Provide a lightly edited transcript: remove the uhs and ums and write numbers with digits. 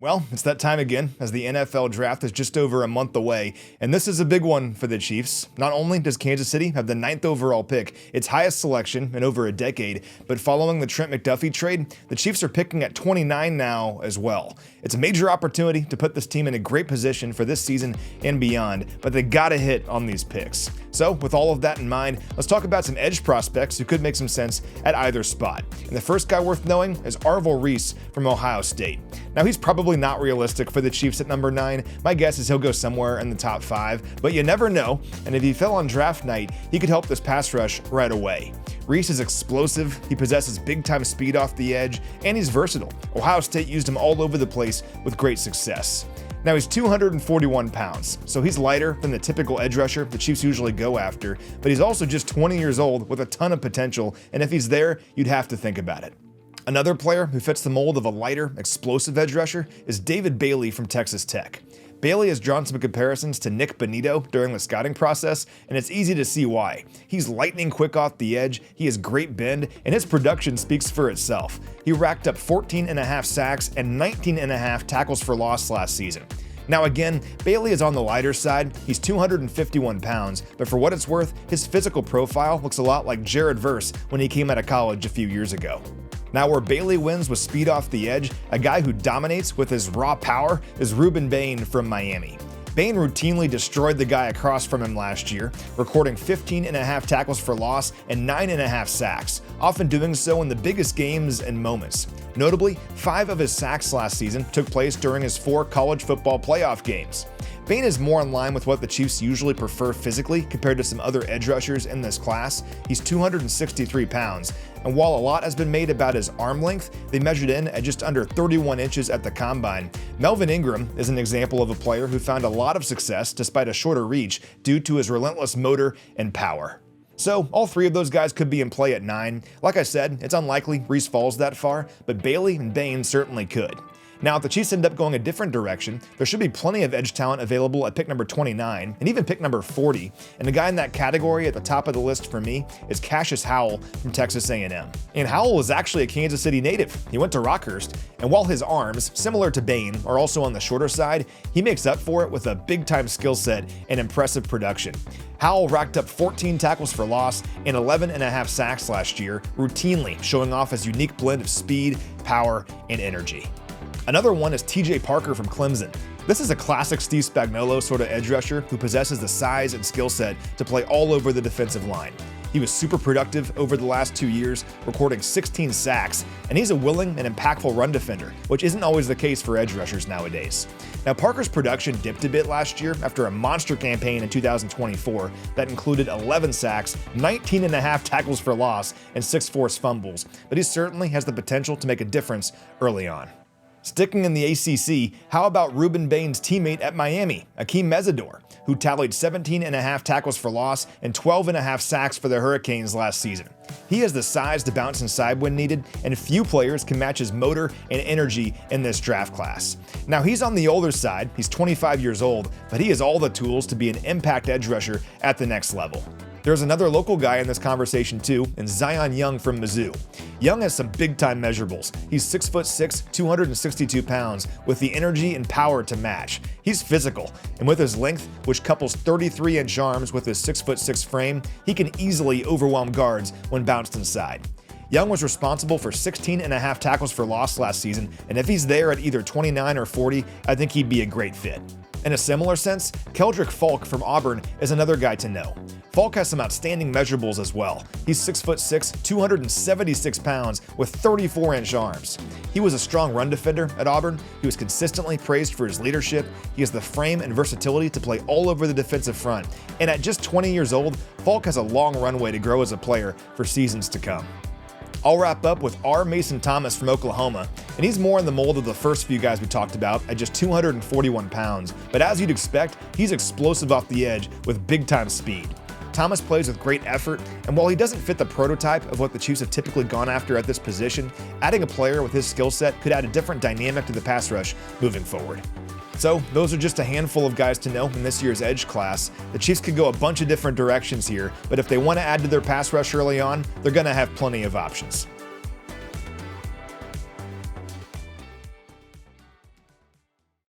Well, it's that time again, as the NFL draft is just over a month away, and this is a big one for the Chiefs. Not only does Kansas City have the 9th overall pick, its highest selection in over a decade, but following the Trent McDuffie trade, the Chiefs are picking at 29 now as well. It's a major opportunity to put this team in a great position for this season and beyond, but they gotta hit on these picks. So, with all of that in mind, let's talk about some edge prospects who could make some sense at either spot. And the first guy worth knowing is Arvil Reese from Ohio State. Now, he's probably not realistic for the Chiefs at number 9. My guess is he'll go somewhere in the top 5, but you never know, and if he fell on draft night, he could help this pass rush right away. Reese is explosive, he possesses big-time speed off the edge, and he's versatile. Ohio State used him all over the place with great success. Now, he's 241 pounds, so he's lighter than the typical edge rusher the Chiefs usually go after, but he's also just 20 years old with a ton of potential, and if he's there, you'd have to think about it. Another player who fits the mold of a lighter, explosive edge rusher is David Bailey from Texas Tech. Bailey has drawn some comparisons to Nick Bonito during the scouting process, and it's easy to see why. He's lightning quick off the edge, he has great bend, and his production speaks for itself. He racked up 14.5 sacks and 19.5 tackles for loss last season. Now again, Bailey is on the lighter side, he's 251 pounds, but for what it's worth, his physical profile looks a lot like Jared Verse when he came out of college a few years ago. Now, where Bailey wins with speed off the edge, a guy who dominates with his raw power is Rueben Bain from Miami. Bain routinely destroyed the guy across from him last year, recording 15.5 tackles for loss and 9.5 sacks, often doing so in the biggest games and moments. Notably, 5 of his sacks last season took place during his 4 college football playoff games. Bain is more in line with what the Chiefs usually prefer physically compared to some other edge rushers in this class. He's 263 pounds, and while a lot has been made about his arm length, they measured in at just under 31 inches at the combine. Melvin Ingram is an example of a player who found a lot of success despite a shorter reach due to his relentless motor and power. So, all 3 of those guys could be in play at 9. Like I said, it's unlikely Reese falls that far, but Bailey and Bain certainly could. Now, if the Chiefs end up going a different direction, there should be plenty of edge talent available at pick number 29 and even pick number 40, and the guy in that category at the top of the list for me is Cassius Howell from Texas A&M. And Howell is actually a Kansas City native. He went to Rockhurst, and while his arms, similar to Bain, are also on the shorter side, he makes up for it with a big-time skill set and impressive production. Howell racked up 14 tackles for loss and 11.5 sacks last year, routinely showing off his unique blend of speed, power, and energy. Another one is TJ Parker from Clemson. This is a classic Steve Spagnuolo sort of edge rusher who possesses the size and skill set to play all over the defensive line. He was super productive over the last 2 years, recording 16 sacks, and he's a willing and impactful run defender, which isn't always the case for edge rushers nowadays. Now, Parker's production dipped a bit last year after a monster campaign in 2024 that included 11 sacks, 19.5 tackles for loss, and 6 forced fumbles, but he certainly has the potential to make a difference early on. Sticking in the ACC, how about Rueben Bain's teammate at Miami, Akeem Mesidor, who tallied 17.5 tackles for loss and 12.5 sacks for the Hurricanes last season. He has the size to bounce inside when needed, and few players can match his motor and energy in this draft class. Now, he's on the older side, he's 25 years old, but he has all the tools to be an impact edge rusher at the next level. There's another local guy in this conversation too, and Zion Young from Mizzou. Young has some big-time measurables. He's 6'6", 262 pounds, with the energy and power to match. He's physical, and with his length, which couples 33-inch arms with his 6'6" frame, he can easily overwhelm guards when bounced inside. Young was responsible for 16.5 tackles for loss last season, and if he's there at either 29 or 40, I think he'd be a great fit. In a similar sense, Keldrick Falk from Auburn is another guy to know. Falk has some outstanding measurables as well. He's 6'6", 276 pounds with 34-inch arms. He was a strong run defender at Auburn. He was consistently praised for his leadership. He has the frame and versatility to play all over the defensive front. And at just 20 years old, Falk has a long runway to grow as a player for seasons to come. I'll wrap up with R. Mason Thomas from Oklahoma, and he's more in the mold of the first few guys we talked about at just 241 pounds, but as you'd expect, he's explosive off the edge with big-time speed. Thomas plays with great effort, and while he doesn't fit the prototype of what the Chiefs have typically gone after at this position, adding a player with his skill set could add a different dynamic to the pass rush moving forward. So, those are just a handful of guys to know in this year's edge class. The Chiefs could go a bunch of different directions here, but if they want to add to their pass rush early on, they're going to have plenty of options.